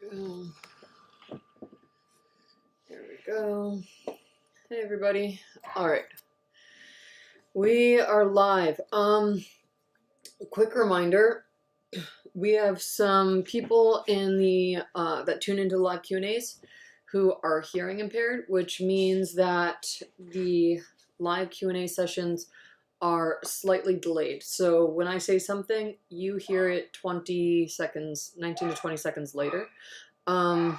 go. There we go. Hey everybody. All right. We are live. Quick reminder, we have some people in the that tune into live Q&As who are hearing impaired, which means that the live Q&A sessions are slightly delayed. So when I say something, you hear it 20 seconds, 19 to 20 seconds later. Another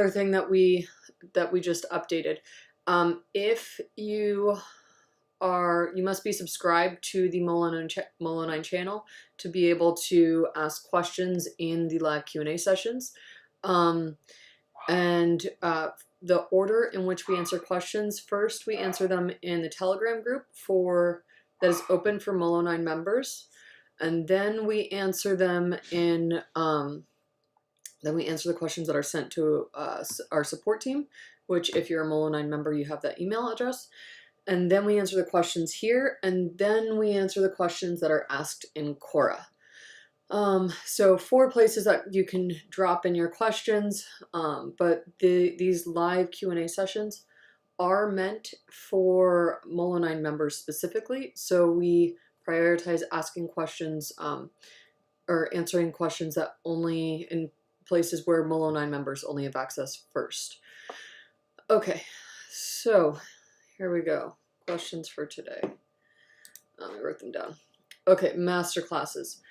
thing that we just updated. If you must be subscribed to the Molo9 channel to be able to ask questions in the live Q&A sessions. The order in which we answer questions, first we answer them in the Telegram group that is open for Molo9 members, and then we answer them in then we answer the questions that are sent to our support team, which if you're a Molo9 member, you have that email address. And then we answer the questions here, and then we answer the questions that are asked in Quora. So 4 places that you can drop in your questions, but these live Q&A sessions are meant for Molo9 members specifically, so we prioritize asking questions or answering questions that only in places where Molo9 members only have access first. Okay, so here we go. Questions for today. I wrote them down. Okay, masterclasses.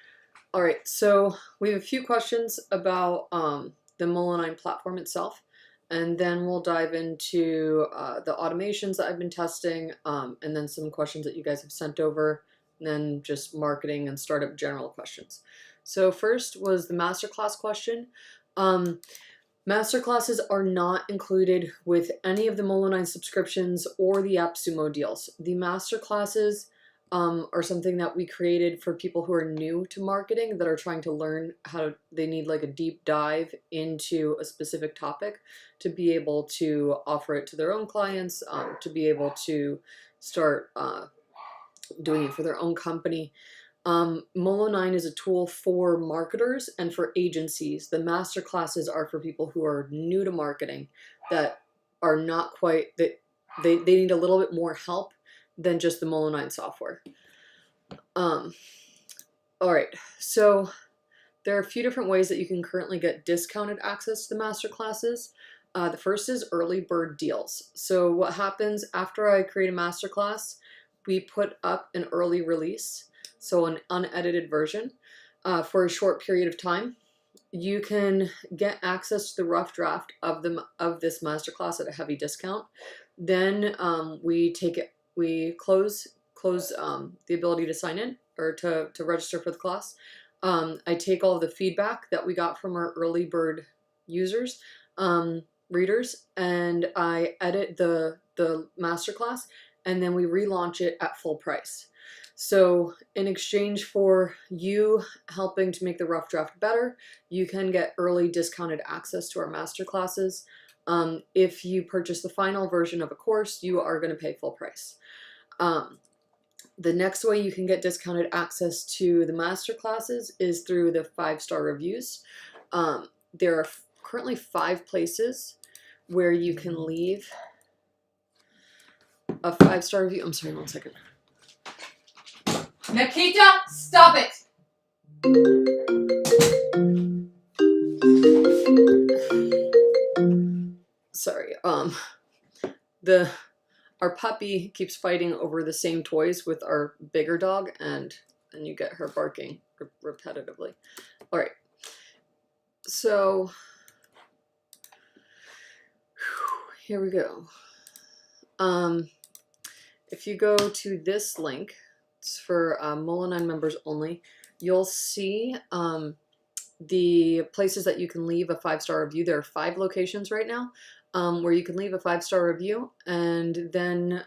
All right, so we have a few questions about the Molo9 platform itself, and then we'll dive into the automations that I've been testing, and then some questions that you guys have sent over, and then just marketing and startup general questions. So first was the masterclass question. Masterclasses are not included with any of the Molo9 subscriptions or the AppSumo deals. The masterclasses are something that we created for people who are new to marketing, that are trying to learn they need like a deep dive into a specific topic to be able to offer it to their own clients, to be able to start doing it for their own company. Molo9 is a tool for marketers and for agencies. The master classes are for people who are new to marketing, that are not quite, that they need a little bit more help than just the Molo9 software. All right, so there are a few different ways that you can currently get discounted access to the master classes. The first is early bird deals. So what happens after I create a master class, we put up an early release, so an unedited version, for a short period of time. You can get access to the rough draft of this masterclass at a heavy discount. Then we close the ability to sign in or to register for the class. I take all of the feedback that we got from our early bird users, readers, and I edit the masterclass, and then we relaunch it at full price. So in exchange for you helping to make the rough draft better, you can get early discounted access to our masterclasses. If you purchase the final version of a course, you are going to pay full price. The next way you can get discounted access to the masterclasses is through the 5-star reviews. There are currently 5 places where you can leave a 5-star review. I'm sorry, one second. Nikita, stop it! Sorry, our puppy keeps fighting over the same toys with our bigger dog, and you get her barking repetitively. All right, so here we go. If you go to this link, it's for Molo9 members only, you'll see the places that you can leave a 5-star review. There are 5 locations right now where you can leave a 5-star review, and then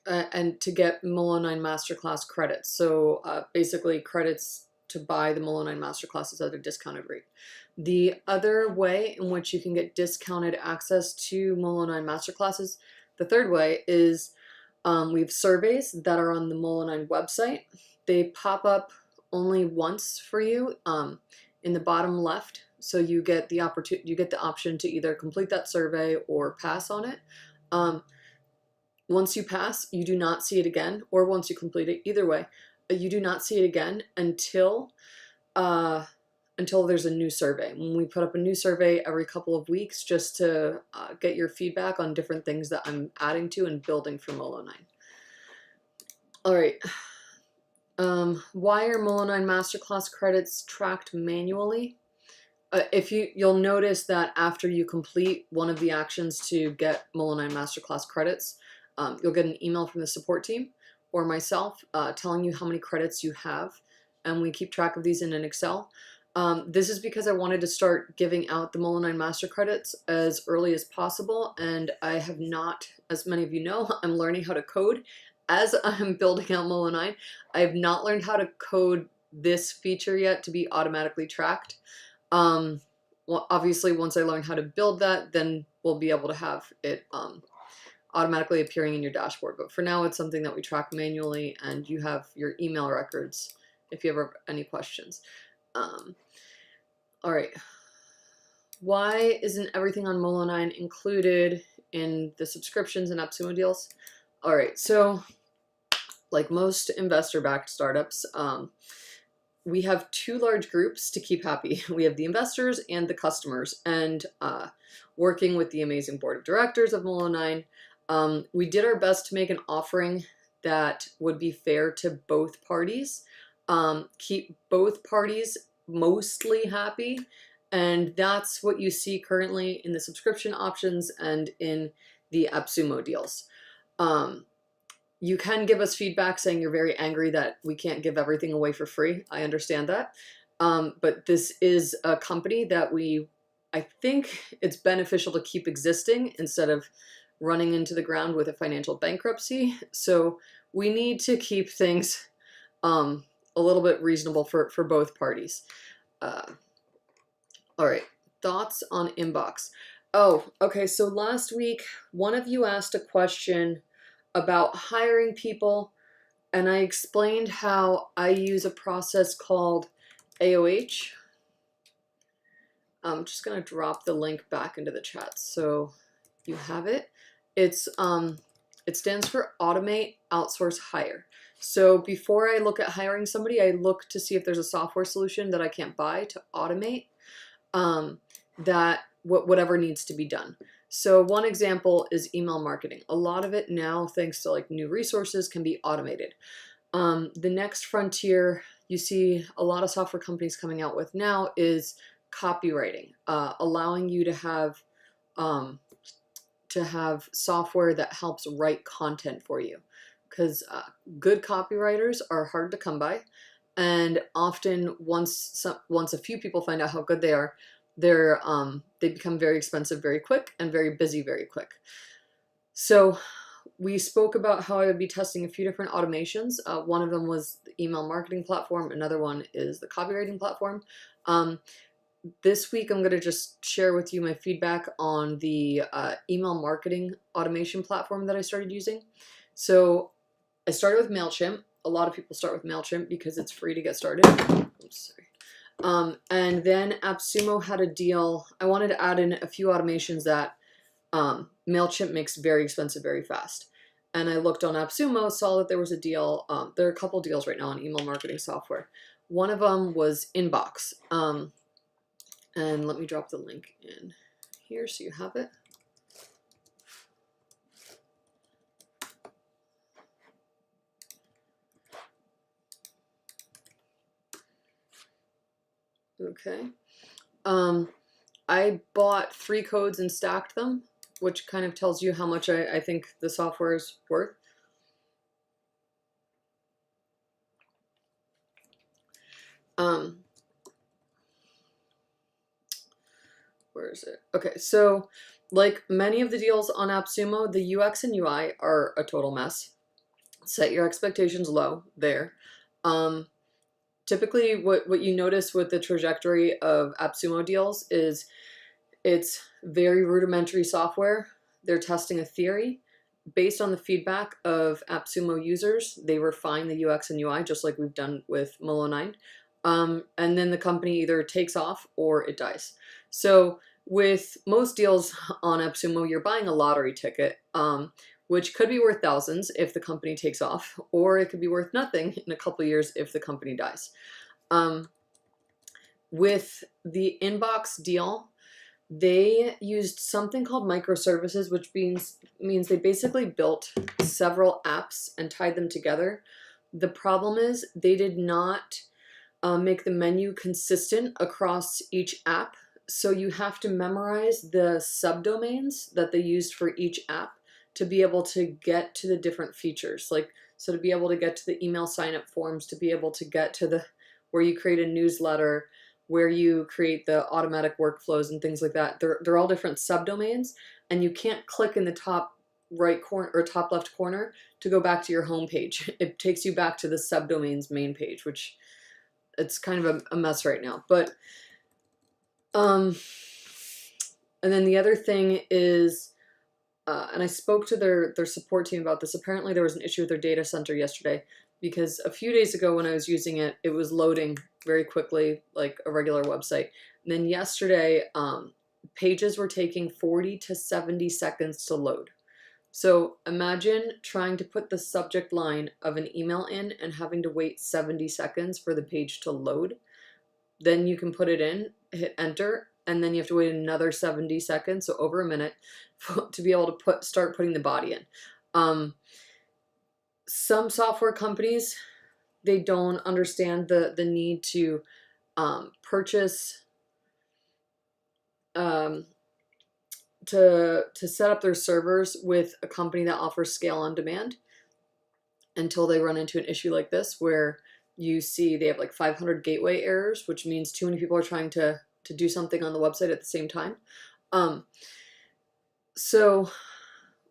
and to get Molo9 Masterclass credits. So basically credits to buy the Molo9 Masterclasses at a discounted rate. The other way in which you can get discounted access to Molo9 Masterclasses, the third way, is We have surveys that are on the Molo9 website. They pop up only once for you in the bottom left. So you get the option to either complete that survey or pass on it. Once you pass, you do not see it again, or once you complete it, either way, you do not see it again until there's a new survey. When we put up a new survey every couple of weeks just to get your feedback on different things that I'm adding to and building for Molo9. All right. Why are Molo9 Masterclass credits tracked manually? You'll notice that after you complete one of the actions to get Molo9 Masterclass credits, you'll get an email from the support team or myself telling you how many credits you have, and we keep track of these in an Excel. This is because I wanted to start giving out the Molo9 Master credits as early as possible, and I have not, as many of you know, I'm learning how to code. As I'm building out Molo9, I have not learned how to code this feature yet to be automatically tracked. Well, obviously, once I learn how to build that, then we'll be able to have it automatically appearing in your dashboard. But for now, it's something that we track manually, and you have your email records if you ever have any questions. All right. Why isn't everything on Molo9 included in the subscriptions and AppSumo deals? All right, so like most investor-backed startups, we have two large groups to keep happy. We have the investors and the customers, and working with the amazing board of directors of Molo9, we did our best to make an offering that would be fair to both parties, keep both parties mostly happy, and that's what you see currently in the subscription options and in the AppSumo deals. You can give us feedback saying you're very angry that we can't give everything away for free. I understand that. But this is a company that I think it's beneficial to keep existing instead of running into the ground with a financial bankruptcy. So we need to keep things a little bit reasonable for both parties. All right, thoughts on inbox. Oh, okay, so last week, one of you asked a question about hiring people, and I explained how I use a process called AOH. I'm just gonna drop the link back into the chat so you have it. It stands for Automate, Outsource, Hire. So before I look at hiring somebody, I look to see if there's a software solution that I can't buy to automate whatever needs to be done. So one example is email marketing. A lot of it now, thanks to like new resources, can be automated. The next frontier you see a lot of software companies coming out with now is copywriting, allowing you to have software that helps write content for you, because good copywriters are hard to come by, and often once a few people find out how good they are, they become very expensive very quick and very busy very quick. So we spoke about how I would be testing a few different automations. One of them was the email marketing platform. Another one is the copywriting platform. This week, I'm going to just share with you my feedback on the email marketing automation platform that I started using. So I started with MailChimp. A lot of people start with MailChimp because it's free to get started. Oops, sorry. And then AppSumo had a deal. I wanted to add in a few automations that MailChimp makes very expensive very fast. And I looked on AppSumo, saw that there was a deal. There are a couple deals right now on email marketing software. One of them was Inbox. And let me drop the link in here so you have it. Okay. I bought 3 codes and stacked them, which kind of tells you how much I think the software is worth. Where is it? Okay, so like many of the deals on AppSumo, the UX and UI are a total mess. Set your expectations low there. Typically what you notice with the trajectory of AppSumo deals is it's very rudimentary software. They're testing a theory, based on the feedback of AppSumo users, they refine the UX and UI just like we've done with Molo9. And then the company either takes off or it dies. So with most deals on AppSumo, you're buying a lottery ticket, which could be worth thousands if the company takes off, or it could be worth nothing in a couple years if the company dies. With the Inbox deal, they used something called microservices, which means they basically built several apps and tied them together. The problem is they did not make the menu consistent across each app. So you have to memorize the subdomains that they used for each app to be able to get to the different features. Like, so to be able to get to the email sign-up forms, to be able to get to the where you create a newsletter, where you create the automatic workflows and things like that. They're all different subdomains, and you can't click in the top right corner or top left corner to go back to your home page. It takes you back to the subdomain's main page, which it's kind of a mess right now. But and then the other thing is, and I spoke to their support team about this. Apparently there was an issue with their data center yesterday, because a few days ago when I was using it, it was loading very quickly like a regular website. And then yesterday, pages were taking 40 to 70 seconds to load. So imagine trying to put the subject line of an email in and having to wait 70 seconds for the page to load. Then you can put it in, hit enter, and then you have to wait another 70 seconds, so over a minute, to be able to start putting the body in. Some software companies, they don't understand the need to purchase, to set up their servers with a company that offers scale on demand, until they run into an issue like this where you see they have like 500 gateway errors, which means too many people are trying to do something on the website at the same time. So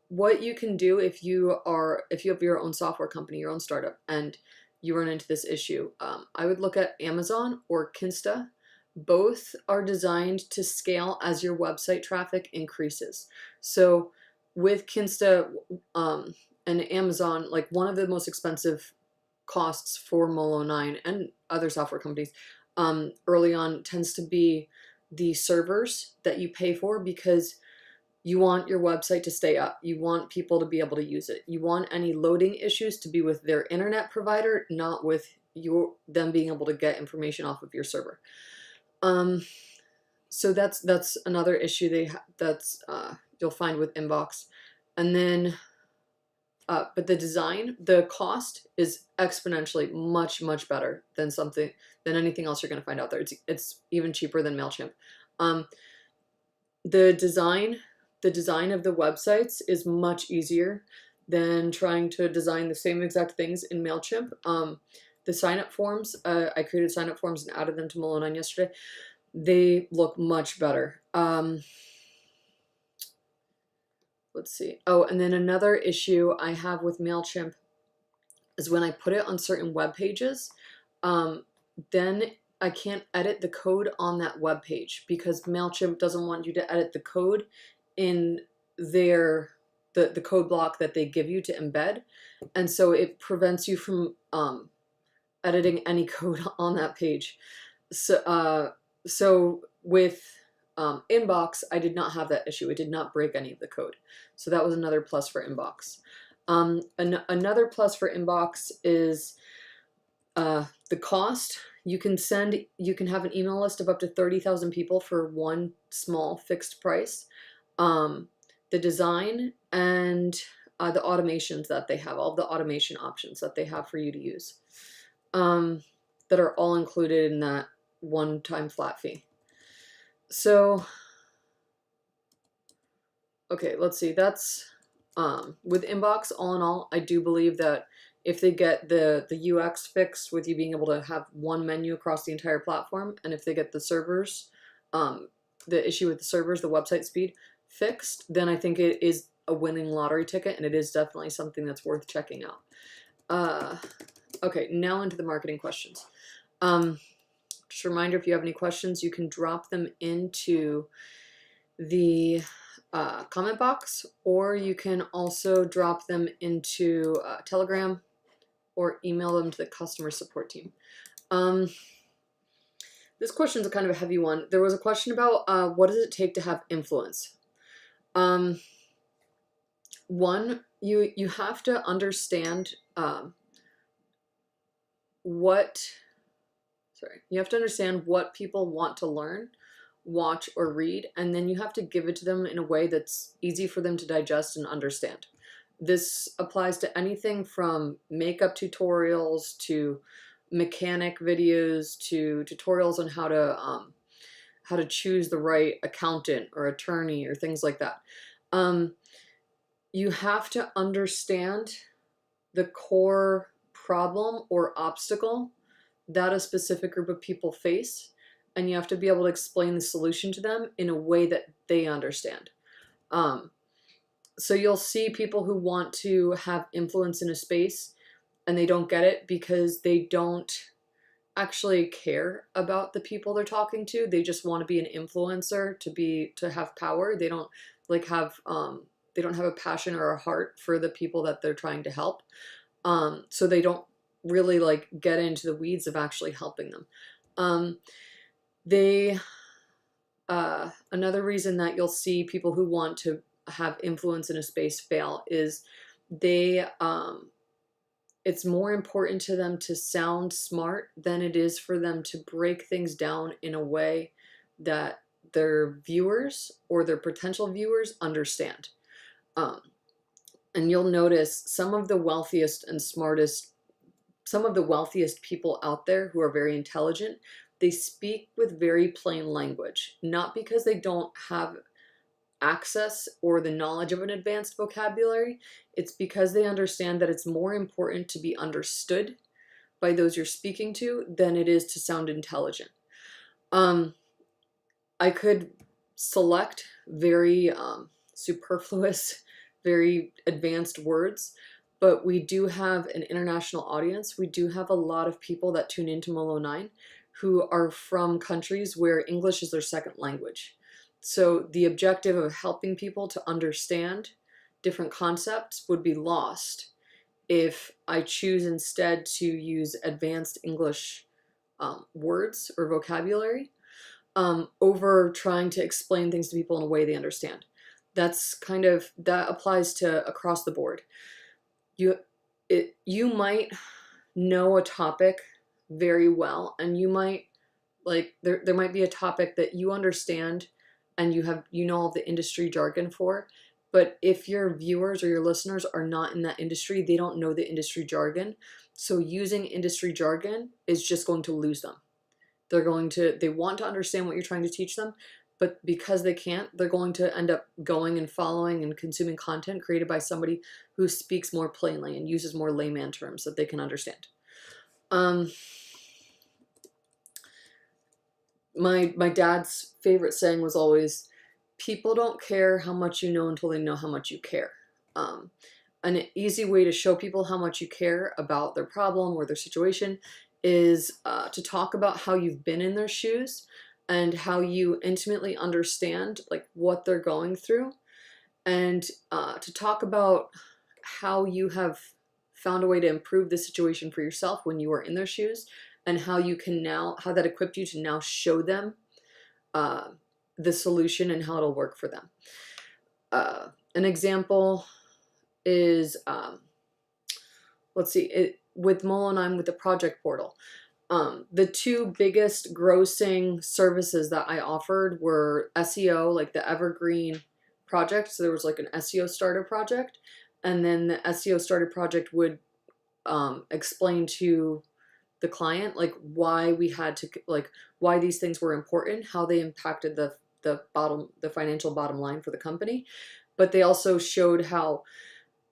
what you can do if you have your own software company, your own startup, and you run into this issue, I would look at Amazon or Kinsta. Both are designed to scale as your website traffic increases. So with Kinsta and Amazon, like one of the most expensive costs for Molo9 and other software companies early on tends to be the servers that you pay for, because you want your website to stay up. You want people to be able to use it. You want any loading issues to be with their internet provider, not with them being able to get information off of your server. So that's another issue you'll find with Inbox. And then but the design, the cost is exponentially much better than anything else you're going to find out there. It's even cheaper than MailChimp. The design of the websites is much easier than trying to design the same exact things in MailChimp. The sign-up forms, I created sign-up forms and added them to Molo9 yesterday. They look much better. Let's see. Oh, and then another issue I have with MailChimp is when I put it on certain web pages, then I can't edit the code on that web page, because MailChimp doesn't want you to edit the code in the code block that they give you to embed. And so it prevents you from editing any code on that page. So with Inbox, I did not have that issue. It did not break any of the code. So that was another plus for Inbox. Another plus for Inbox is the cost. You can have an email list of up to 30,000 people for one small fixed price. The design and the automations that they have, all the automation options that they have for you to use, that are all included in that one-time flat fee. So, okay, let's see. That's with Inbox. All in all, I do believe that if they get the UX fixed with you being able to have one menu across the entire platform, and if they get the servers, the issue with the servers, the website speed fixed, then I think it is a winning lottery ticket, and it is definitely something that's worth checking out. Okay, now into the marketing questions. Just a reminder, if you have any questions, you can drop them into the comment box, or you can also drop them into Telegram or email them to the customer support team. This question is a kind of a heavy one. There was a question about what does it take to have influence? One, you have to understand you have to understand what people want to learn, watch, or read, and then you have to give it to them in a way that's easy for them to digest and understand. This applies to anything from makeup tutorials to mechanic videos to tutorials on how to choose the right accountant or attorney or things like that. You have to understand the core problem or obstacle that a specific group of people face, and you have to be able to explain the solution to them in a way that they understand. So you'll see people who want to have influence in a space and they don't get it because they don't actually care about the people they're talking to. They just want to be an influencer to have power. They don't have a passion or a heart for the people that they're trying to help. So they don't really get into the weeds of actually helping them. Another reason that you'll see people who want to have influence in a space fail is it's more important to them to sound smart than it is for them to break things down in a way that their viewers or their potential viewers understand. And you'll notice some of the wealthiest people out there who are very intelligent, they speak with very plain language, not because they don't have access or the knowledge of an advanced vocabulary. It's because they understand that it's more important to be understood by those you're speaking to than it is to sound intelligent. I could select very superfluous, very advanced words, but we do have an international audience. We do have a lot of people that tune into Molo9 who are from countries where English is their second language. So the objective of helping people to understand different concepts would be lost if I choose instead to use advanced English words or vocabulary over trying to explain things to people in a way they understand. That applies to across the board. You might know a topic very well, and you might there might be a topic that you understand and you know all the industry jargon for, but if your viewers or your listeners are not in that industry, they don't know the industry jargon. So using industry jargon is just going to lose them. They want to understand what you're trying to teach them, but because they can't, they're going to end up going and following and consuming content created by somebody who speaks more plainly and uses more layman terms that they can understand. My dad's favorite saying was always, people don't care how much you know until they know how much you care. An easy way to show people how much you care about their problem or their situation is to talk about how you've been in their shoes and how you intimately understand what they're going through, and to talk about how you have found a way to improve the situation for yourself when you were in their shoes, and how that equipped you to now show them the solution and how it'll work for them. An example is, with Molo9, with the project portal. The two biggest grossing services that I offered were SEO, like the evergreen project. So there was an SEO starter project, and then the SEO starter project would explain to the client why we had to why these things were important, how they impacted the financial bottom line for the company. But they also showed how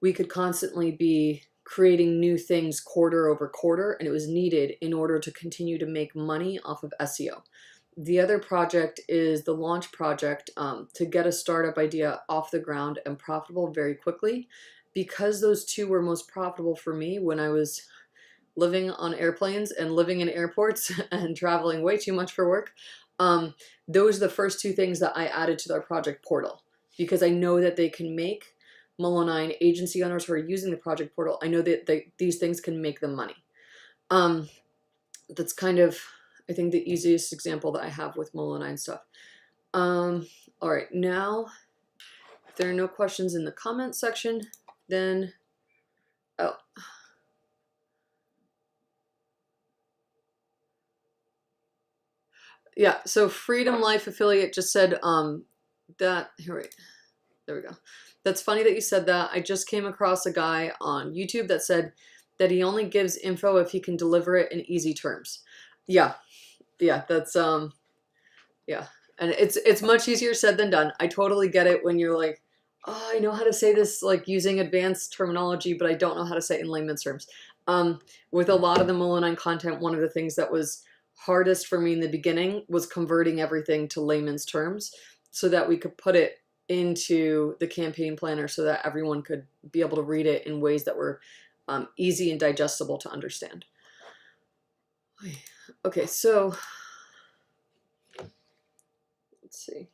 we could constantly be creating new things quarter over quarter, and it was needed in order to continue to make money off of SEO. The other project is the launch project, to get a startup idea off the ground and profitable very quickly. Because those two were most profitable for me when I was living on airplanes and living in airports and traveling way too much for work, those are the first two things that I added to our project portal. because I know that they can make Molo9 agency owners who are using the project portal. I know that these things can make them money. That's kind of, I think, the easiest example that I have with Molo9 stuff. All right, now, if there are no questions in the comment section, then, oh. Yeah, so Freedom Life Affiliate just said that, here, wait, there we go. That's funny that you said that. I just came across a guy on YouTube that said that he only gives info if he can deliver it in easy terms. Yeah, that's, yeah. And it's much easier said than done. I totally get it when you're like, oh, I know how to say this like using advanced terminology, but I don't know how to say it in layman's terms. With a lot of the Molo9 content, one of the things that was hardest for me in the beginning was converting everything to layman's terms so that we could put it into the campaign planner so that everyone could be able to read it in ways that were easy and digestible to understand. Okay, so let's see.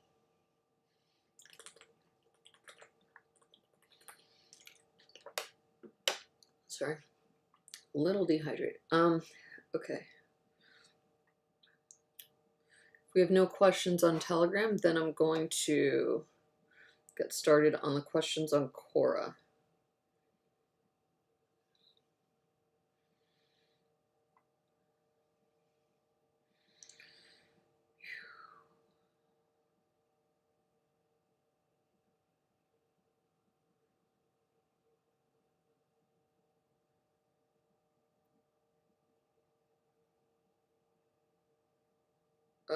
Sorry, a little dehydrated. Okay. If we have no questions on Telegram, then I'm going to get started on the questions on Quora.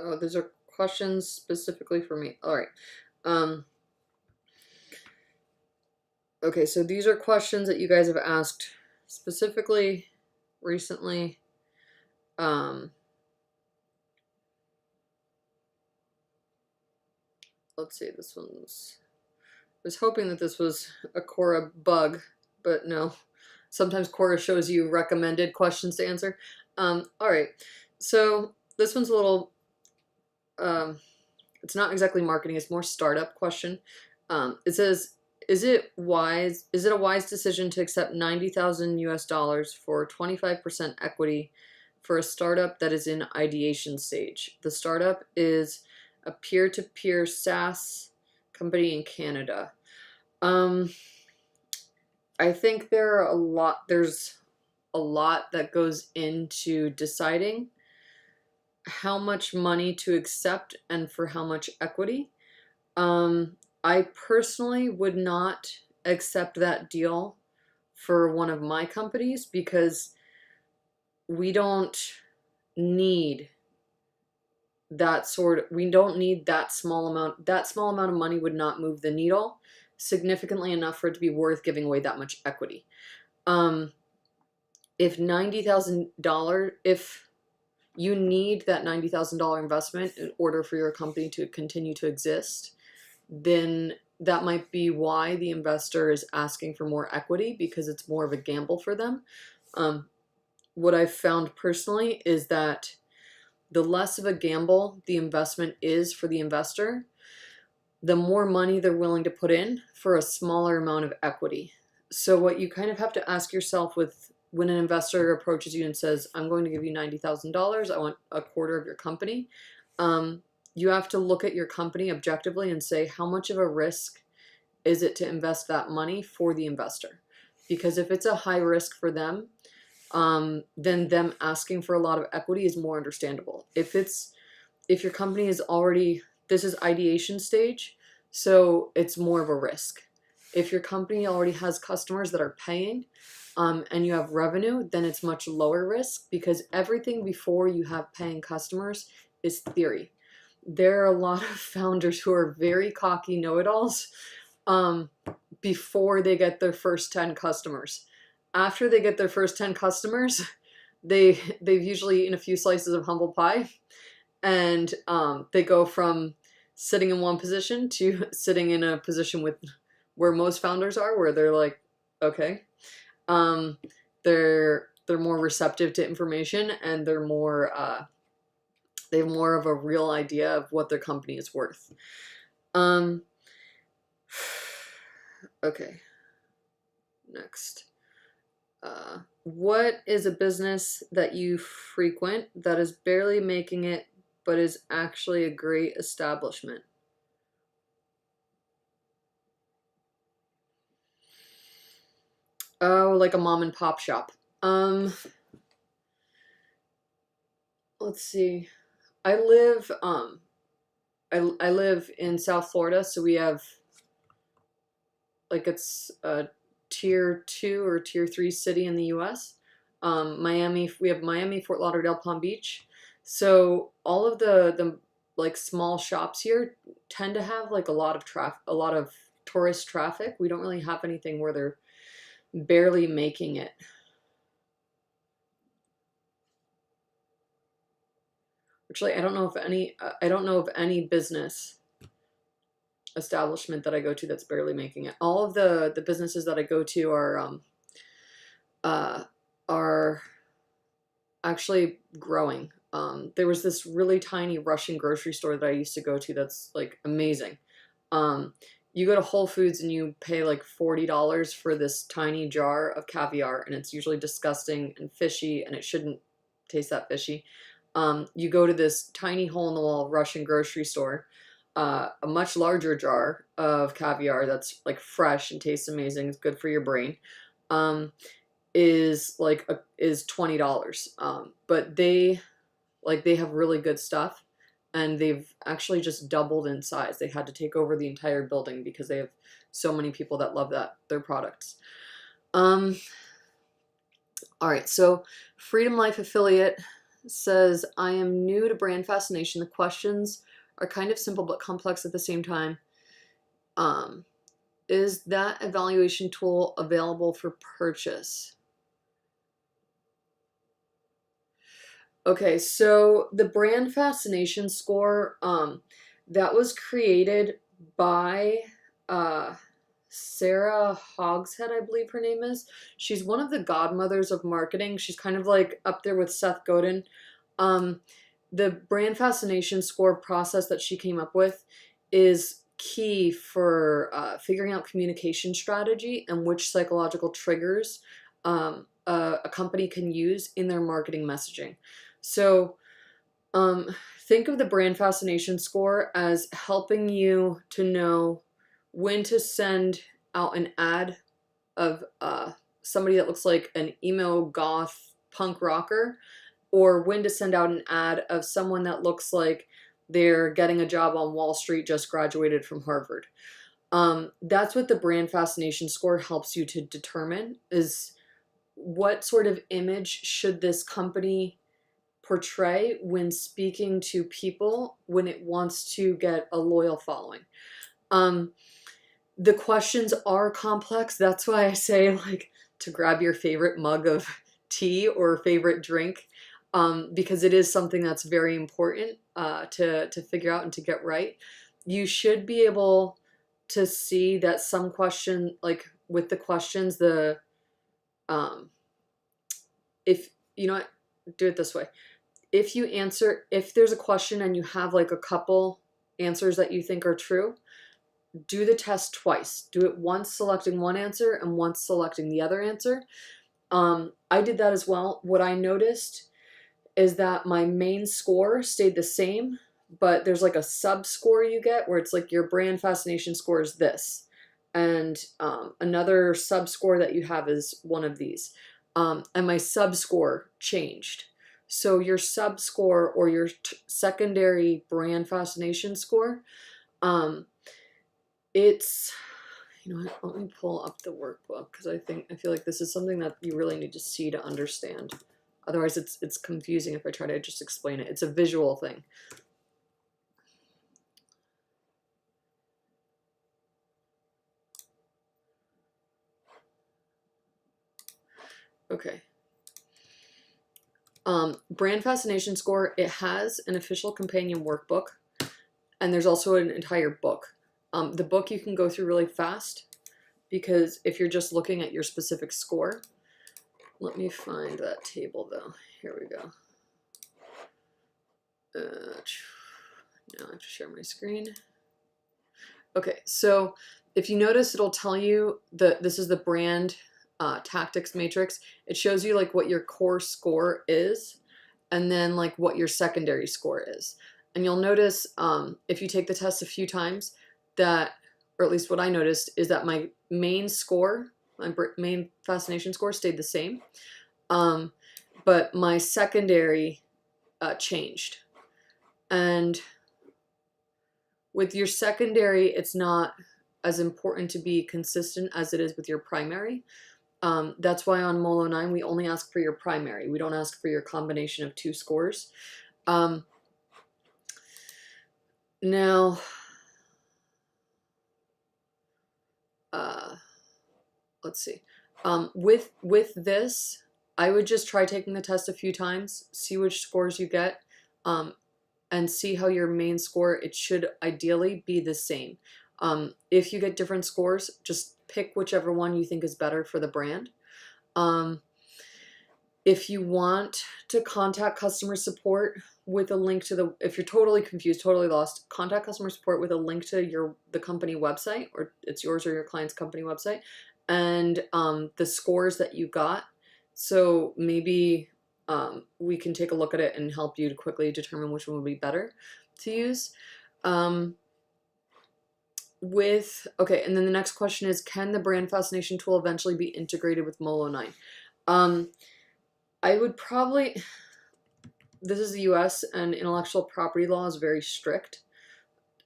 Oh, these are questions specifically for me. All right. Okay, so these are questions that you guys have asked specifically recently. Let's see, this one's, I was hoping that this was a Quora bug, but no. Sometimes Quora shows you recommended questions to answer. All right, so this one's a little, it's not exactly marketing, it's more startup question. It says, is it a wise decision to accept 90,000 US dollars for 25% equity for a startup that is in ideation stage? The startup is a peer-to-peer SaaS company in Canada. I think there's a lot that goes into deciding how much money to accept and for how much equity. I personally would not accept that deal for one of my companies because we don't need we don't need that small amount. That small amount of money would not move the needle significantly enough for it to be worth giving away that much equity. If $90,000, if you need that $90,000 investment in order for your company to continue to exist, then that might be why the investor is asking for more equity, because it's more of a gamble for them. What I've found personally is that the less of a gamble the investment is for the investor, the more money they're willing to put in for a smaller amount of equity. So what you kind of have to ask yourself with when an investor approaches you and says, I'm going to give you $90,000, I want a quarter of your company, you have to look at your company objectively and say, how much of a risk is it to invest that money for the investor? Because if it's a high risk for them, then them asking for a lot of equity is more understandable. If your company is already, this is ideation stage, so it's more of a risk. If your company already has customers that are paying, and you have revenue, then it's much lower risk, because everything before you have paying customers is theory. There are a lot of founders who are very cocky know-it-alls before they get their first 10 customers. After they get their first 10 customers, they've usually eaten a few slices of humble pie, and they go from sitting in one position to sitting in a position where most founders are, where they're like, okay, they're more receptive to information, and they're more they have more of a real idea of what their company is worth. Okay, next. What is a business that you frequent that is barely making it but is actually a great establishment? Oh, like a mom and pop shop. Let's see. I live I live in South Florida, so we have like it's a tier 2 or tier 3 city in the US. Miami, we have Miami, Fort Lauderdale, Palm Beach. So all of the like small shops here tend to have like a lot of tourist traffic. We don't really have anything where they're barely making it. Actually, I don't know of any business establishment that I go to that's barely making it. All of the businesses that I go to are actually growing. There was this really tiny Russian grocery store that I used to go to that's like amazing. You go to Whole Foods and you pay like $40 for this tiny jar of caviar, and it's usually disgusting and fishy, and it shouldn't taste that fishy. You go to this tiny hole-in-the-wall Russian grocery store, a much larger jar of caviar that's like fresh and tastes amazing. It's good for your brain. Is $20. But they have really good stuff, and they've actually just doubled in size. They had to take over the entire building because they have so many people that love their products. All right, so Freedom Life affiliate says, I am new to Brand Fascination. The questions are kind of simple but complex at the same time. Is that evaluation tool available for purchase? Okay, so the Brand Fascination Score, that was created by Sarah Hogshead, I believe her name is. She's one of the godmothers of marketing. She's kind of like up there with Seth Godin. The Brand Fascination Score process that she came up with is key for figuring out communication strategy and which psychological triggers a company can use in their marketing messaging. So think of the Brand Fascination Score as helping you to know when to send out an ad of somebody that looks like an emo goth punk rocker, or when to send out an ad of someone that looks like they're getting a job on Wall Street, just graduated from Harvard. That's what the Brand Fascination Score helps you to determine, is what sort of image should this company portray when speaking to people when it wants to get a loyal following. The questions are complex. That's why I say like to grab your favorite mug of tea or favorite drink, because it is something that's very important to figure out and to get right. You should be able to see that some question, like with the questions, if you know what, do it this way. If there's a question and you have like a couple answers that you think are true, do the test twice. Do it once selecting one answer and once selecting the other answer. I did that as well. What I noticed is that my main score stayed the same, but there's like a sub score you get where it's like your Brand Fascination Score is this, and another sub score that you have is one of these. And my sub score changed. So your sub score or your secondary Brand Fascination Score, it's, you know what, let me pull up the workbook because I feel like this is something that you really need to see to understand. Otherwise it's confusing if I try to just explain it. It's a visual thing. Okay. Brand Fascination Score, it has an official companion workbook, and there's also an entire book. The book you can go through really fast, because if you're just looking at your specific score, let me find that table though. Here we go. Now I have to share my screen. Okay, so if you notice, it'll tell you this is the brand tactics matrix. It shows you like what your core score is, and then like what your secondary score is. And you'll notice if you take the test a few times that, or at least what I noticed, is that my main score, my main fascination score stayed the same. But my secondary changed. And with your secondary, it's not as important to be consistent as it is with your primary. That's why on Molo9, we only ask for your primary. We don't ask for your combination of two scores. Now, let's see. With this, I would just try taking the test a few times, see which scores you get, and see how your main score, it should ideally be the same. If you get different scores, just pick whichever one you think is better for the brand. If you want to contact customer support with a link to if you're totally confused, totally lost, contact customer support with a link to the company website, or it's yours or your client's company website, and the scores that you got. So maybe we can take a look at it and help you to quickly determine which one would be better to use. Okay, and then the next question is, can the brand fascination tool eventually be integrated with Molo9? I would probably, this is the US and intellectual property law is very strict.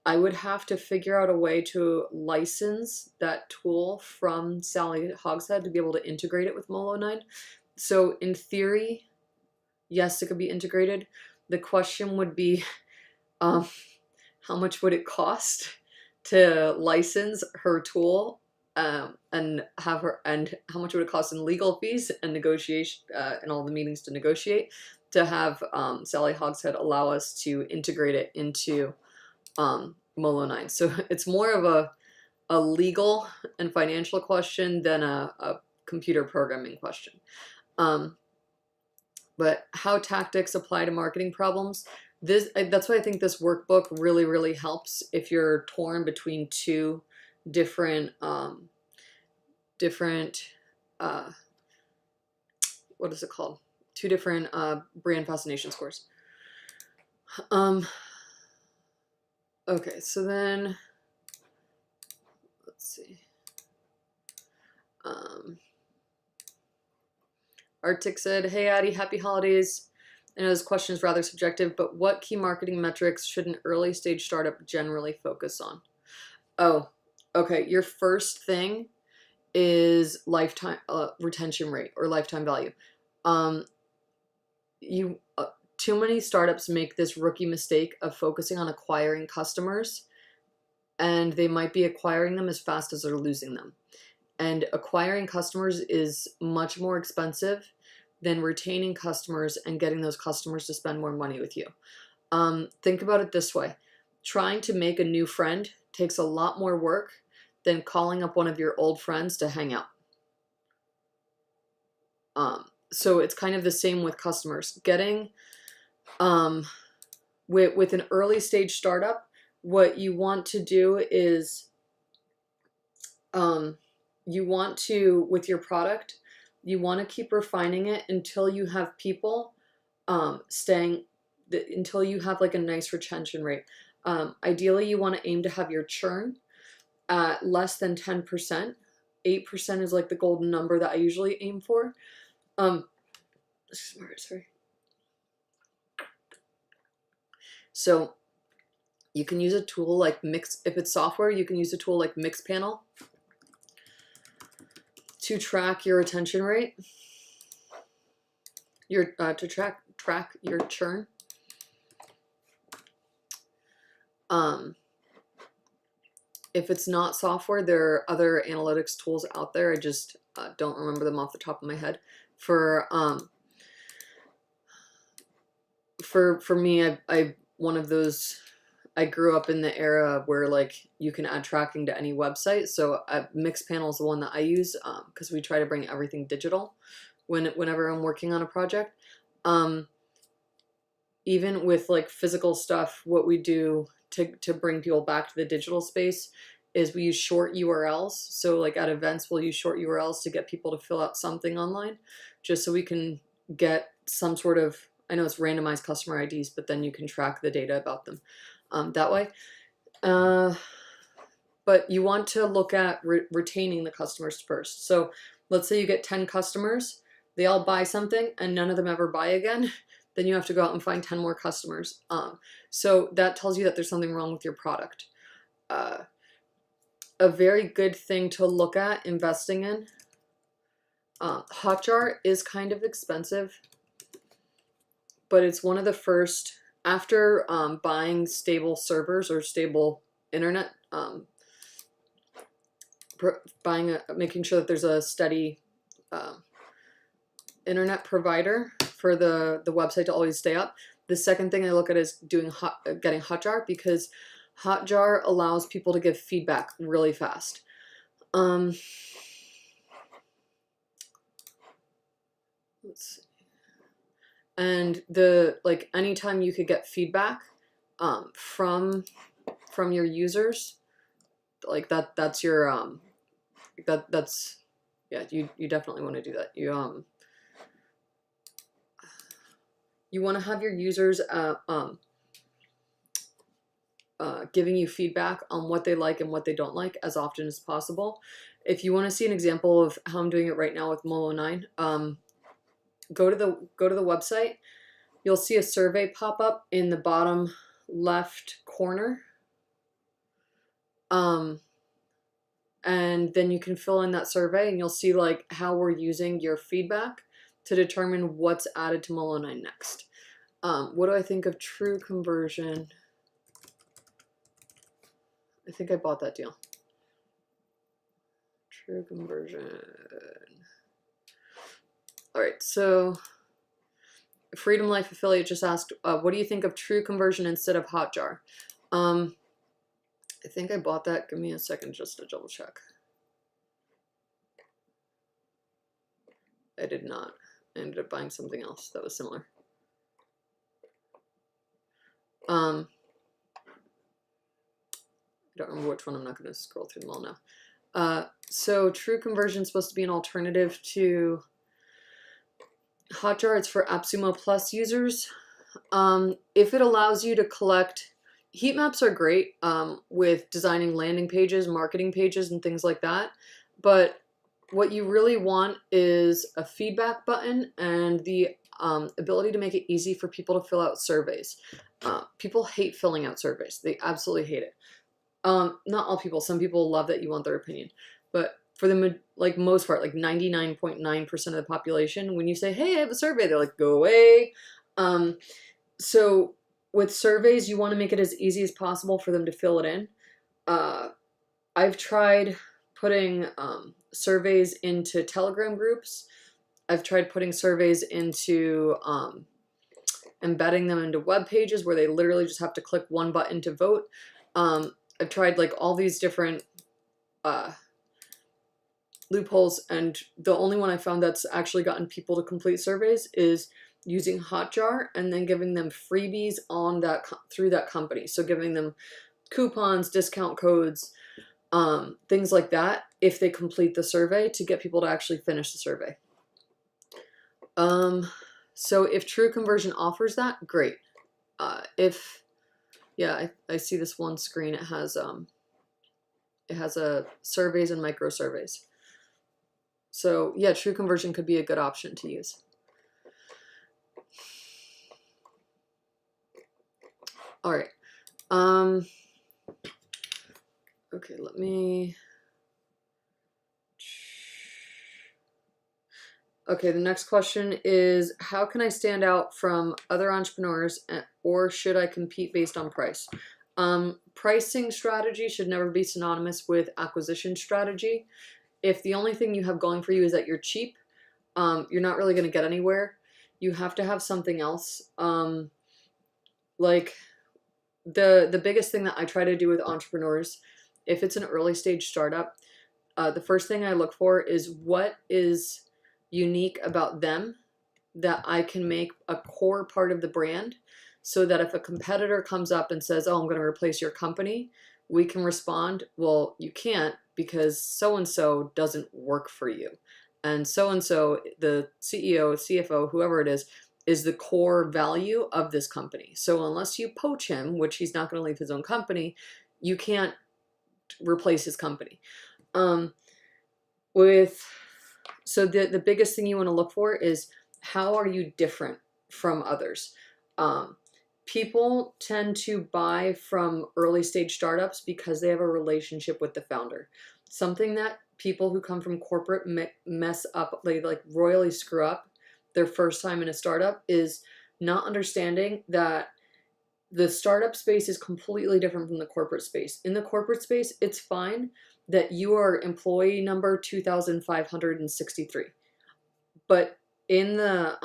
I would have to figure out a way to license that tool from Sally Hogshead to be able to integrate it with Molo9. So in theory, yes, it could be integrated. The question would be, how much would it cost to license her tool, and how much would it cost in legal fees and negotiation, and all the meetings to negotiate, to have Sally Hogshead allow us to integrate it into Molo9. So it's more of a legal and financial question than a computer programming question. But how tactics apply to marketing problems, that's why I think this workbook really, really helps if you're torn between two different what is it called? Two different brand fascination scores. Okay, so then let's see. Arctic said, "Hey Adi, happy holidays. I know this question is rather subjective, but what key marketing metrics should an early stage startup generally focus on?" Oh, okay. Your first thing is lifetime retention rate or lifetime value. Too many startups make this rookie mistake of focusing on acquiring customers, and they might be acquiring them as fast as they're losing them. And acquiring customers is much more expensive than retaining customers and getting those customers to spend more money with you. Think about it this way. Trying to make a new friend takes a lot more work than calling up one of your old friends to hang out. So it's kind of the same with customers. Getting, with an early stage startup, what you want to do is, you want to, with your product, you want to keep refining it until you have people until you have like a nice retention rate. Ideally, you want to aim to have your churn at less than 10%. 8% is like the golden number that I usually aim for. Sorry. So you can use a tool like if it's software, you can use a tool like Mixpanel to track your retention rate, to track your churn. If it's not software, there are other analytics tools out there. I just don't remember them off the top of my head. For me, I one of those. I grew up in the era where like you can add tracking to any website. So Mixpanel is the one that I use because we try to bring everything digital whenever I'm working on a project. Even with like physical stuff, what we do to bring people back to the digital space is we use short URLs. So like at events, we'll use short URLs to get people to fill out something online, just so we can get some sort of, I know it's randomized customer IDs, but then you can track the data about them that way. But you want to look at retaining the customers first. So let's say you get 10 customers, they all buy something and none of them ever buy again. Then you have to go out and find 10 more customers. So that tells you that there's something wrong with your product. A very good thing to look at investing in, Hotjar is kind of expensive, but it's one of the first, after buying stable servers or stable internet, making sure that there's a steady internet provider for the website to always stay up. The second thing I look at is getting Hotjar, because Hotjar allows people to give feedback really fast. Let's see. And like anytime you could get feedback from your users, like that's your that's yeah, you definitely want to do that. You want to have your users giving you feedback on what they like and what they don't like as often as possible. If you want to see an example of how I'm doing it right now with Molo9, go to the website. You'll see a survey pop up in the bottom left corner. And then you can fill in that survey and you'll see like how we're using your feedback to determine what's added to Molo9 next. What do I think of TruConversion? I think I bought that deal. TruConversion. All right, so Freedom Life Affiliate just asked, what do you think of TruConversion instead of Hotjar? I think I bought that. Give me a second just to double check. I did not. I ended up buying something else that was similar. I don't remember which one. I'm not going to scroll through them all now. So TruConversion is supposed to be an alternative to Hotjar. It's for AppSumo Plus users. If it allows you to collect, heat maps are great with designing landing pages, marketing pages, and things like that. But what you really want is a feedback button and the ability to make it easy for people to fill out surveys. People hate filling out surveys. They absolutely hate it. Not all people. Some people love that you want their opinion. But for the most part, like 99.9% of the population, when you say, hey, I have a survey, they're like, go away. So with surveys, you want to make it as easy as possible for them to fill it in. I've tried putting surveys into Telegram groups. I've tried putting surveys into embedding them into web pages where they literally just have to click one button to vote. I've tried like all these different loopholes, and the only one I found that's actually gotten people to complete surveys is using Hotjar and then giving them freebies on that through that company. So giving them coupons, discount codes, things like that if they complete the survey to get people to actually finish the survey. So if TruConversion offers that, great. Yeah, I see this one screen. It has a surveys and micro surveys. So yeah, TruConversion could be a good option to use. All right. Okay, let me. Okay, the next question is, how can I stand out from other entrepreneurs, or should I compete based on price? Pricing strategy should never be synonymous with acquisition strategy. If the only thing you have going for you is that you're cheap, you're not really going to get anywhere. You have to have something else. Like the biggest thing that I try to do with entrepreneurs, if it's an early stage startup, the first thing I look for is what is unique about them that I can make a core part of the brand, so that if a competitor comes up and says, oh, I'm going to replace your company, we can respond, well, you can't because so-and-so doesn't work for you. And so-and-so, the CEO, CFO, whoever it is the core value of this company. So unless you poach him, which he's not going to leave his own company, you can't replace his company. So the biggest thing you want to look for is, how are you different from others? People tend to buy from early stage startups because they have a relationship with the founder. Something that people who come from corporate mess up, they like royally screw up their first time in a startup, is not understanding that the startup space is completely different from the corporate space. In the corporate space, it's fine that you are employee number 2,563. But in the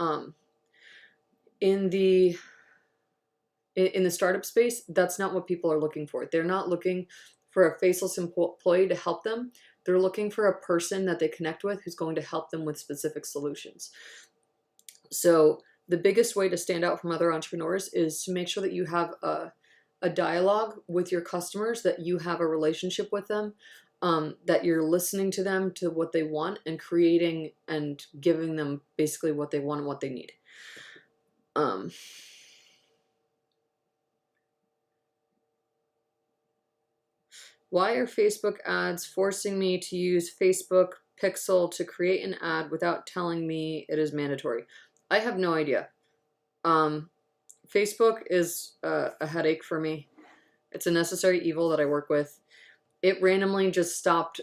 startup space, that's not what people are looking for. They're not looking for a faceless employee to help them. They're looking for a person that they connect with who's going to help them with specific solutions. So the biggest way to stand out from other entrepreneurs is to make sure that you have a dialogue with your customers, that you have a relationship with them, that you're listening to them, to what they want, and creating and giving them basically what they want and what they need. Why are Facebook ads forcing me to use Facebook Pixel to create an ad without telling me it is mandatory? I have no idea. Facebook is a headache for me. It's a necessary evil that I work with. It randomly just stopped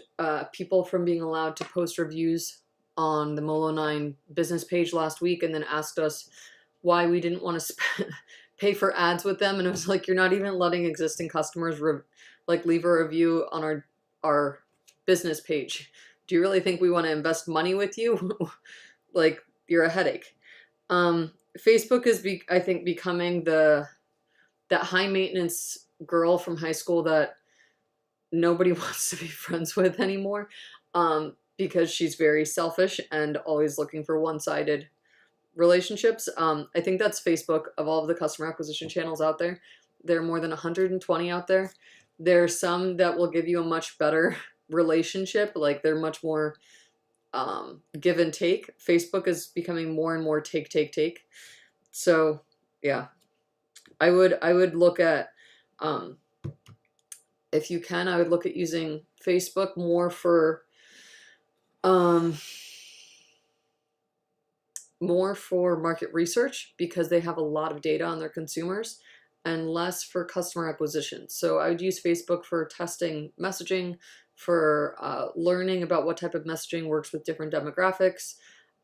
people from being allowed to post reviews on the Molo9 business page last week, and then asked us why we didn't want to pay for ads with them. And it was like, you're not even letting existing customers leave a review on our business page. Do you really think we want to invest money with you? Like, you're a headache. Facebook is, I think, becoming that high maintenance girl from high school that nobody wants to be friends with anymore, because she's very selfish and always looking for one-sided relationships. I think that's Facebook. Of all of the customer acquisition channels out there, there are more than 120 out there. There are some that will give you a much better relationship. Like, they're much more give and take. Facebook is becoming more and more take. So yeah, I would look at, if you can, I would look at using Facebook more for market research, because they have a lot of data on their consumers, and less for customer acquisition. So I would use Facebook for testing messaging, for learning about what type of messaging works with different demographics.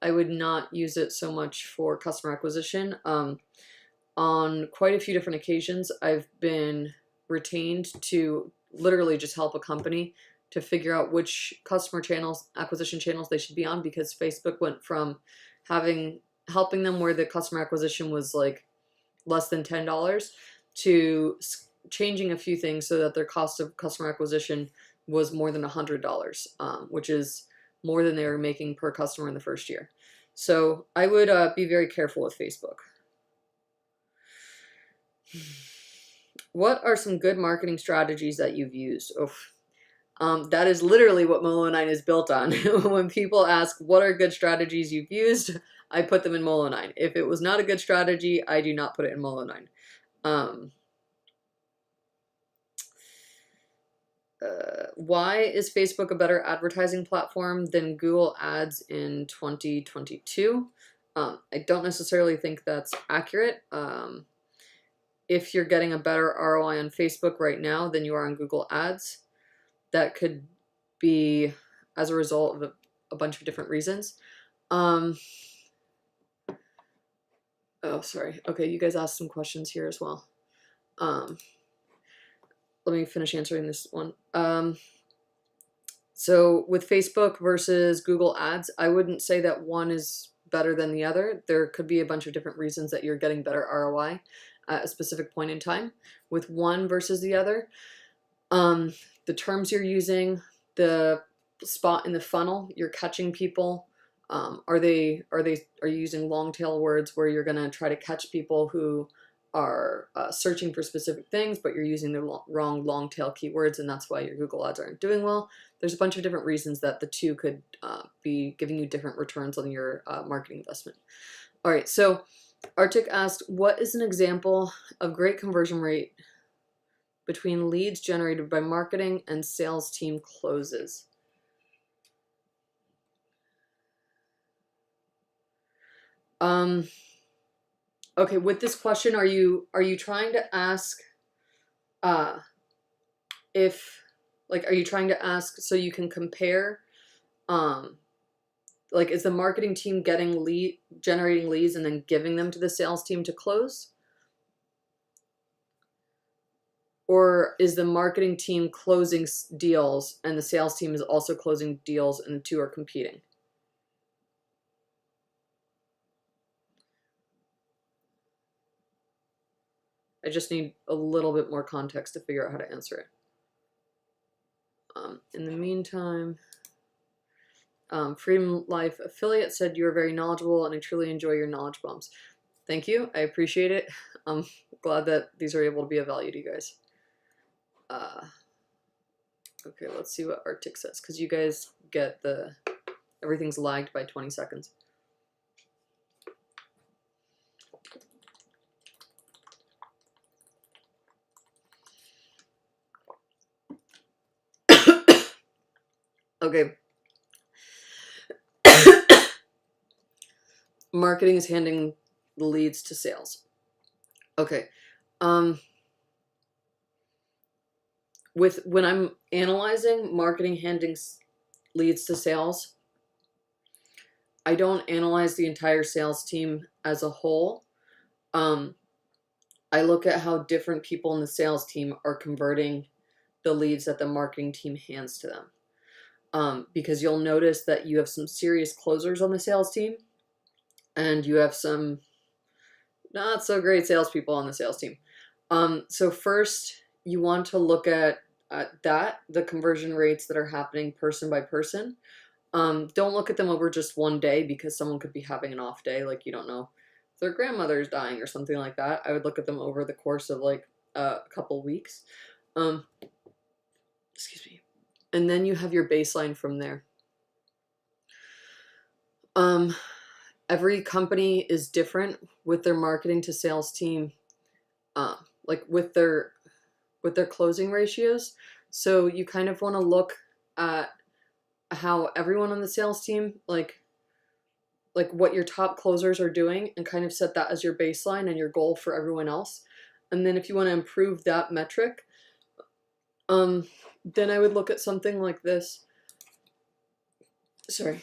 I would not use it so much for customer acquisition. On quite a few different occasions, I've been retained to literally just help a company to figure out which customer acquisition channels they should be on, because Facebook went from helping them where the customer acquisition was like less than $10 to changing a few things so that their cost of customer acquisition was more than $100, which is more than they were making per customer in the first year. So I would be very careful with Facebook. What are some good marketing strategies that you've used? That is literally what Molo9 is built on. When people ask what are good strategies you've used, I put them in Molo9. If it was not a good strategy, I do not put it in Molo9. Why is Facebook a better advertising platform than Google Ads in 2022? I don't necessarily think that's accurate. If you're getting a better ROI on Facebook right now than you are on Google Ads, that could be as a result of a bunch of different reasons. Oh, sorry. Okay, you guys asked some questions here as well. Let me finish answering this one. So with Facebook versus Google Ads, I wouldn't say that one is better than the other. There could be a bunch of different reasons that you're getting better ROI at a specific point in time with one versus the other. The terms you're using, the spot in the funnel, you're catching people. Are you using long tail words where you're going to try to catch people who are searching for specific things, but you're using the wrong long tail keywords, and that's why your Google ads aren't doing well. There's a bunch of different reasons that the two could be giving you different returns on your marketing investment. All right, so Arctic asked, what is an example of great conversion rate between leads generated by marketing and sales team closes? Okay, with this question, are you trying to ask if, like, are you trying to ask so you can compare, like, is the marketing team generating leads and then giving them to the sales team to close? Or is the marketing team closing deals and the sales team is also closing deals and the two are competing? I just need a little bit more context to figure out how to answer it. In the meantime, Freedom Life Affiliate said, you are very knowledgeable and I truly enjoy your knowledge bombs. Thank you. I appreciate it. I'm glad that these are able to be of value to you guys. Okay, let's see what Arctic says, because you guys get everything's lagged by 20 seconds. Okay. Marketing is handing the leads to sales. Okay. When I'm analyzing marketing handing leads to sales, I don't analyze the entire sales team as a whole. I look at how different people in the sales team are converting the leads that the marketing team hands to them. Because you'll notice that you have some serious closers on the sales team, and you have some not so great salespeople on the sales team. So first, you want to look at the conversion rates that are happening person by person. Don't look at them over just one day, because someone could be having an off day, like you don't know if their grandmother's dying or something like that. I would look at them over the course of like a couple weeks. Excuse me. And then you have your baseline from there. Every company is different with their marketing to sales team, like with their closing ratios. So you kind of want to look at how everyone on the sales team, like what your top closers are doing, and kind of set that as your baseline and your goal for everyone else. And then if you want to improve that metric, then I would look at something like this. Sorry.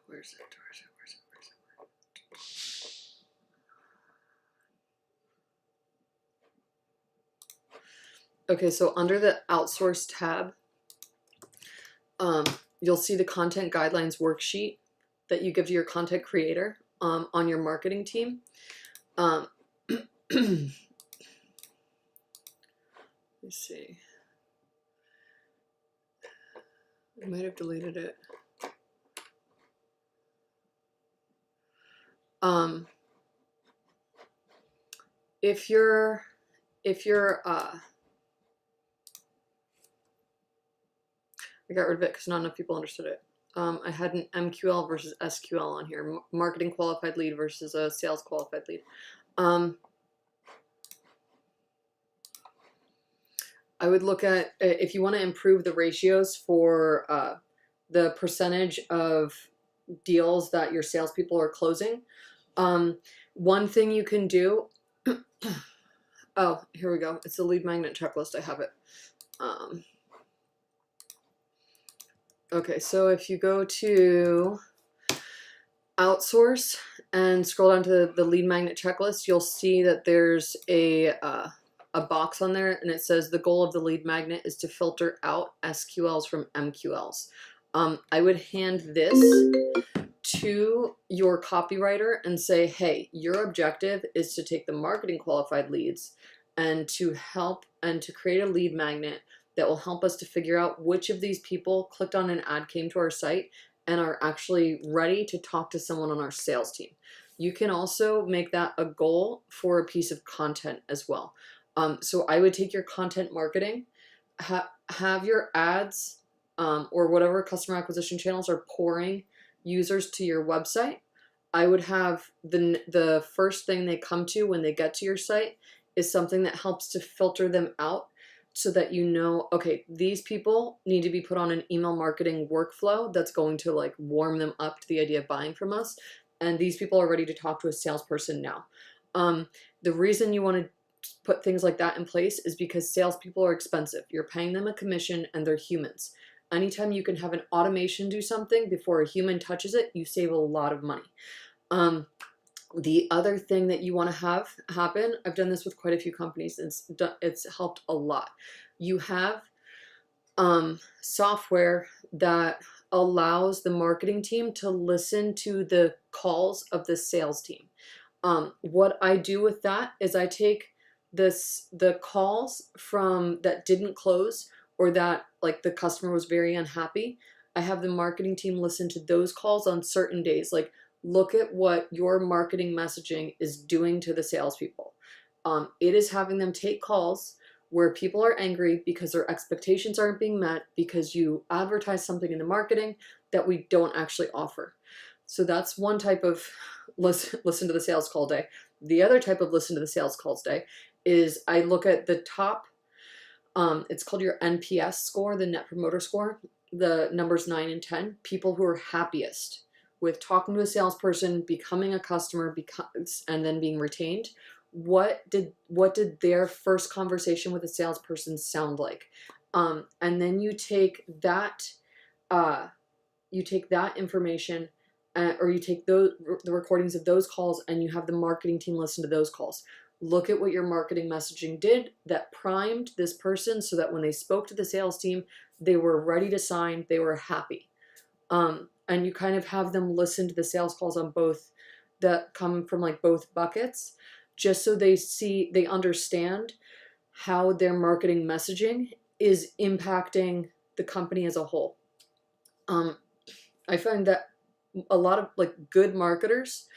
Where's it? Okay, so under the outsource tab, you'll see the content guidelines worksheet that you give to your content creator on your marketing team. Let me see. I might have deleted it. If you're I got rid of it because not enough people understood it. I had an MQL versus SQL on here. Marketing qualified lead versus a sales qualified lead. I would look at, if you want to improve the ratios for the percentage of deals that your salespeople are closing. One thing you can do, oh, here we go. It's the lead magnet checklist. I have it. Okay, so if you go to outsource and scroll down to the lead magnet checklist, you'll see that there's a box on there, and it says the goal of the lead magnet is to filter out SQLs from MQLs. I would hand this to your copywriter and say, hey, your objective is to take the marketing qualified leads and to help and to create a lead magnet that will help us to figure out which of these people clicked on an ad, came to our site, and are actually ready to talk to someone on our sales team. You can also make that a goal for a piece of content as well. So I would take your content marketing, have your ads or whatever customer acquisition channels are pouring users to your website. I would have the first thing they come to when they get to your site is something that helps to filter them out so that you know, okay, these people need to be put on an email marketing workflow that's going to like warm them up to the idea of buying from us. And these people are ready to talk to a salesperson now. The reason you want to put things like that in place is because salespeople are expensive. You're paying them a commission and they're humans. Anytime you can have an automation do something before a human touches it, you save a lot of money. The other thing that you want to have happen, I've done this with quite a few companies, it's helped a lot. You have software that allows the marketing team to listen to the calls of the sales team. What I do with that is I take the calls from that didn't close or that like the customer was very unhappy. I have the marketing team listen to those calls on certain days. Like, look at what your marketing messaging is doing to the salespeople. It is having them take calls where people are angry because their expectations aren't being met because you advertise something in the marketing that we don't actually offer. So that's one type of listen to the sales call day. The other type of listen to the sales calls day is I look at the top, it's called your NPS score, the Net Promoter Score, the numbers 9 and 10, people who are happiest with talking to a salesperson, becoming a customer, and then being retained. What did their first conversation with a salesperson sound like? And then you take that information, or you take the recordings of those calls, and you have the marketing team listen to those calls. Look at what your marketing messaging did that primed this person so that when they spoke to the sales team, they were ready to sign, they were happy. And you kind of have them listen to the sales calls on both that come from like both buckets, just so they understand how their marketing messaging is impacting the company as a whole. I find that a lot of like good marketers,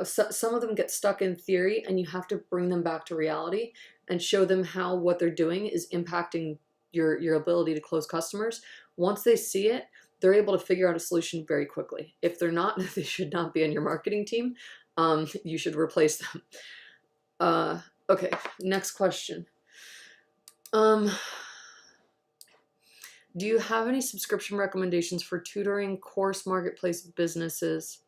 some of them get stuck in theory, and you have to bring them back to reality and show them how what they're doing is impacting your ability to close customers. Once they see it, they're able to figure out a solution very quickly. If they're not, they should not be on your marketing team. You should replace them. Okay, next question. Do you have any subscription recommendations for tutoring course marketplace businesses?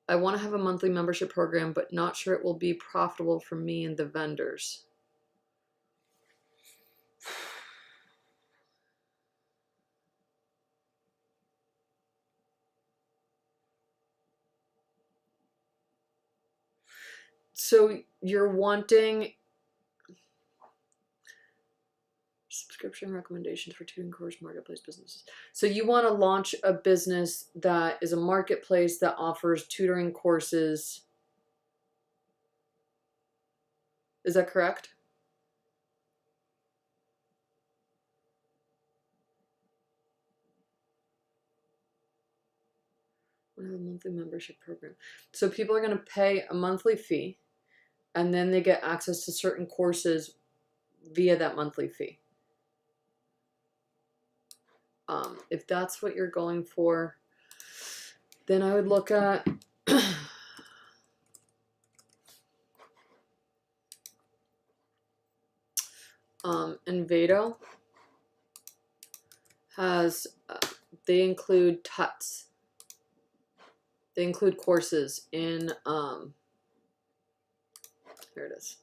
I want to have a monthly membership program, but not sure it will be profitable for me and the vendors. So you're wanting subscription recommendations for tutoring course marketplace businesses. So you want to launch a business that is a marketplace that offers tutoring courses. Is that correct? I have a monthly membership program. So people are going to pay a monthly fee, and then they get access to certain courses via that monthly fee. If that's what you're going for, then I would look at Envato has, they include TUTs. They include courses in, here it is.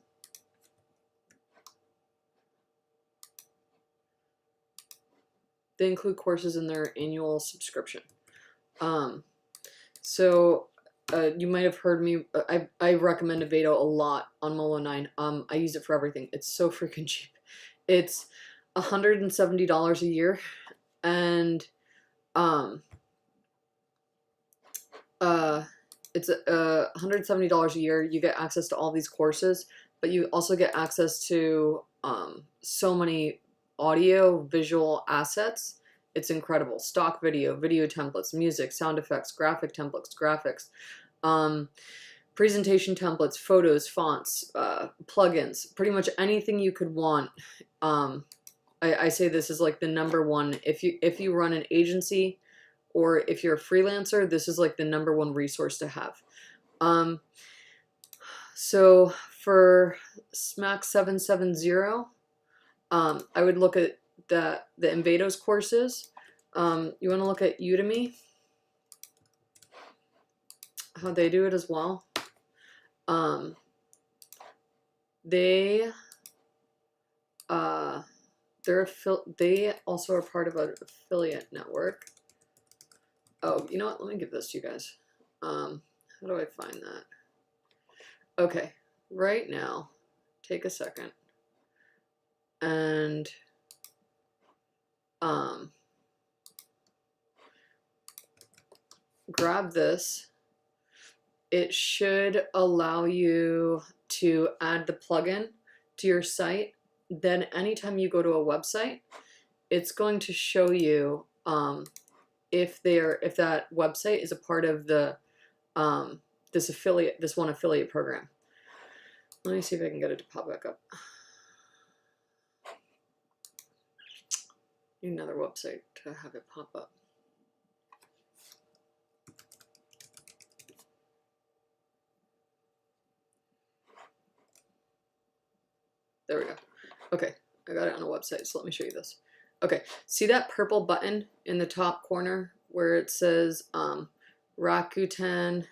They include courses in their annual subscription. So you might have heard me, I recommend Envato a lot on Molo9. I use it for everything. It's so freaking cheap. It's $170 a year, and it's $170 a year. You get access to all these courses, but you also get access to so many audio visual assets. It's incredible. Stock video, video templates, music, sound effects, graphic templates, graphics, presentation templates, photos, fonts, plugins, pretty much anything you could want. I say this is like the #1. If you run an agency or if you're a freelancer, this is like the #1 resource to have. So for SMAC 770, I would look at the Invados courses. You want to look at Udemy, how they do it as well. They also are part of an affiliate network. Oh, you know what? Let me give this to you guys. How do I find that? Okay, right now, take a second and grab this. It should allow you to add the plugin to your site. Then anytime you go to a website, it's going to show you if that website is a part of the this one affiliate program. Let me see if I can get it to pop back up. Need another website to have it pop up. There we go. Okay, I got it on a website, so let me show you this. Okay, see that purple button in the top corner where it says Rakuten?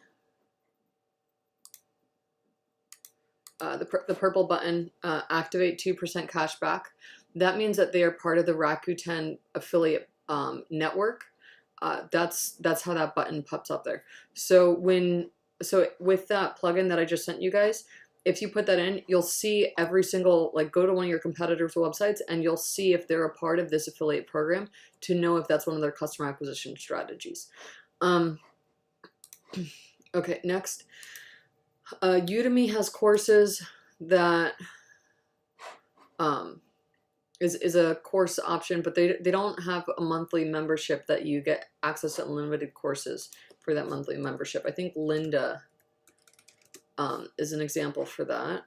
The purple button, activate 2% cash back. That means that they are part of the Rakuten affiliate network. That's how that button pops up there. So with that plugin that I just sent you guys, if you put that in, you'll see every single, like, go to one of your competitors' websites and you'll see if they're a part of this affiliate program to know if that's one of their customer acquisition strategies. Okay, next. Udemy has courses that is a course option, but they don't have a monthly membership that you get access to unlimited courses for that monthly membership. I think Linda is an example for that.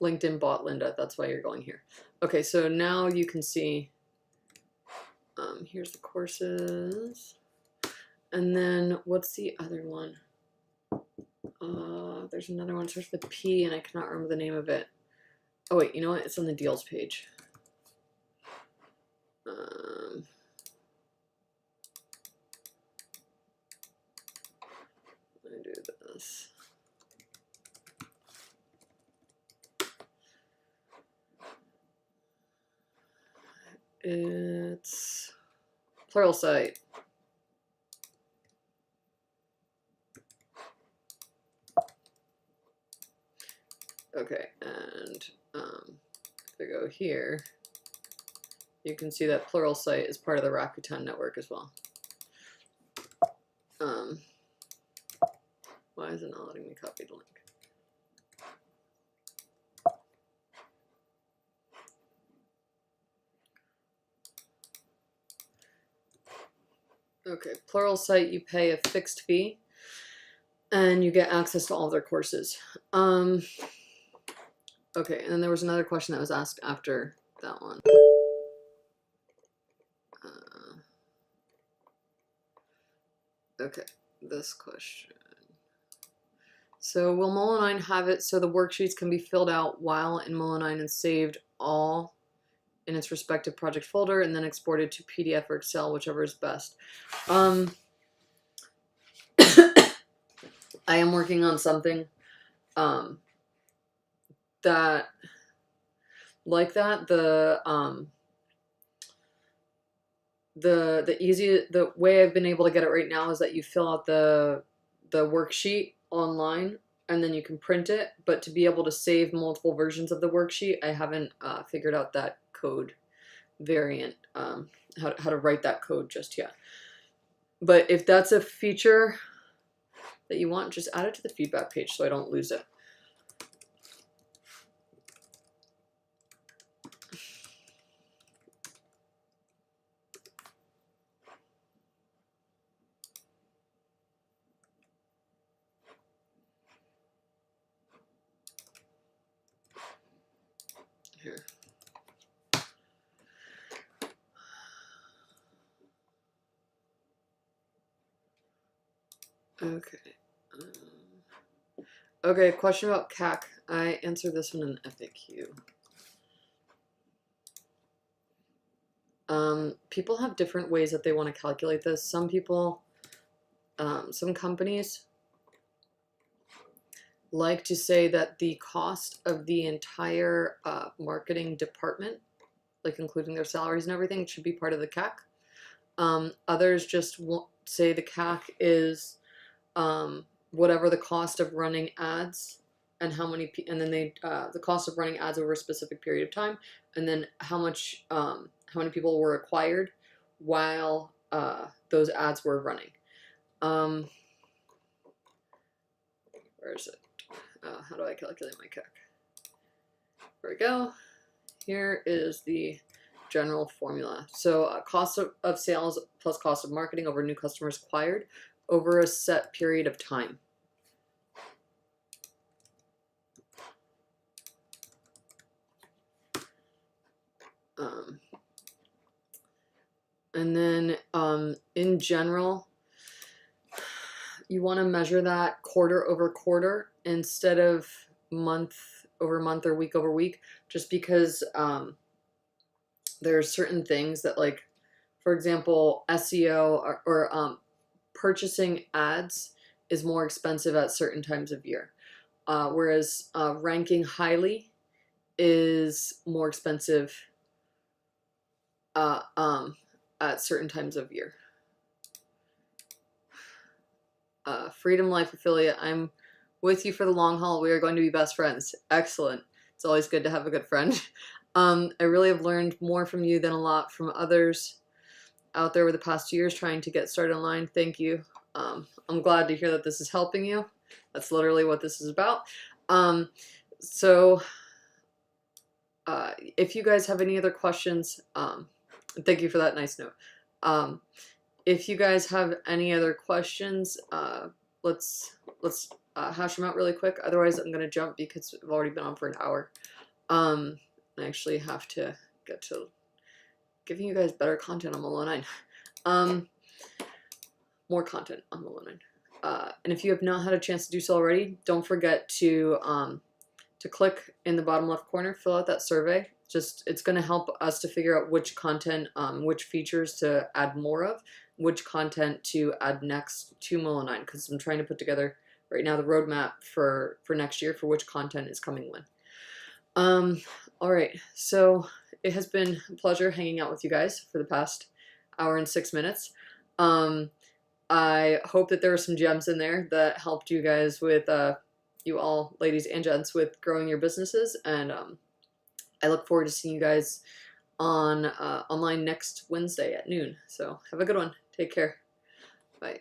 LinkedIn bought Linda, that's why you're going here. Okay, so now you can see, here's the courses. And then what's the other one? There's another one, starts with P and I cannot remember the name of it. Oh wait, you know what? It's on the deals page. Let me do this. It's Pluralsight. Okay, and if I go here, you can see that Pluralsight is part of the Rakuten network as well. Why is it not letting me copy the link? Okay, Pluralsight, you pay a fixed fee and you get access to all of their courses. Okay, and then there was another question that was asked after that one. Okay, this question. So will Molo9 have it so the worksheets can be filled out while in Molo9 and saved all in its respective project folder and then exported to PDF or Excel, whichever is best? I am working on something that, like that. The way I've been able to get it right now is that you fill out the worksheet online, and then you can print it, but to be able to save multiple versions of the worksheet, I haven't figured out that code variant, how to write that code just yet. But if that's a feature that you want, just add it to the feedback page so I don't lose it. Here. Okay. Okay, question about CAC. I answered this one in FAQ. People have different ways that they want to calculate this. Some people, some companies like to say that the cost of the entire marketing department, like including their salaries and everything, should be part of the CAC. Others just say the CAC is whatever the cost of running ads and how many, and then they the cost of running ads over a specific period of time, and then how many people were acquired while those ads were running. Where is it? How do I calculate my CAC? There we go. Here is the general formula. So cost of sales plus cost of marketing over new customers acquired over a set period of time. And then in general, you want to measure that quarter over quarter instead of month over month or week over week, just because there are certain things that, like, for example, SEO or purchasing ads is more expensive at certain times of year, whereas ranking highly is more expensive at certain times of year. Freedom Life Affiliate, I'm with you for the long haul. We are going to be best friends. Excellent. It's always good to have a good friend. I really have learned more from you than a lot from others out there over the past 2 years trying to get started online. Thank you. I'm glad to hear that this is helping you. That's literally what this is about. If you guys have any other questions, thank you for that nice note. If you guys have any other questions, let's hash them out really quick. Otherwise, I'm gonna jump because we've already been on for an hour. I actually have to get to giving you guys better content on Molo9. More content on Molo9. And if you have not had a chance to do so already, don't forget to click in the bottom left corner, fill out that survey. It's going to help us to figure out which content, which features to add more of, which content to add next to Molo9, because I'm trying to put together right now the roadmap for next year for which content is coming when. All right, so it has been a pleasure hanging out with you guys for the past hour and 6 minutes. I hope that there were some gems in there that helped you guys with, you all, ladies and gents, with growing your businesses, and I look forward to seeing you guys on online next Wednesday at noon. So have a good one. Take care. Bye.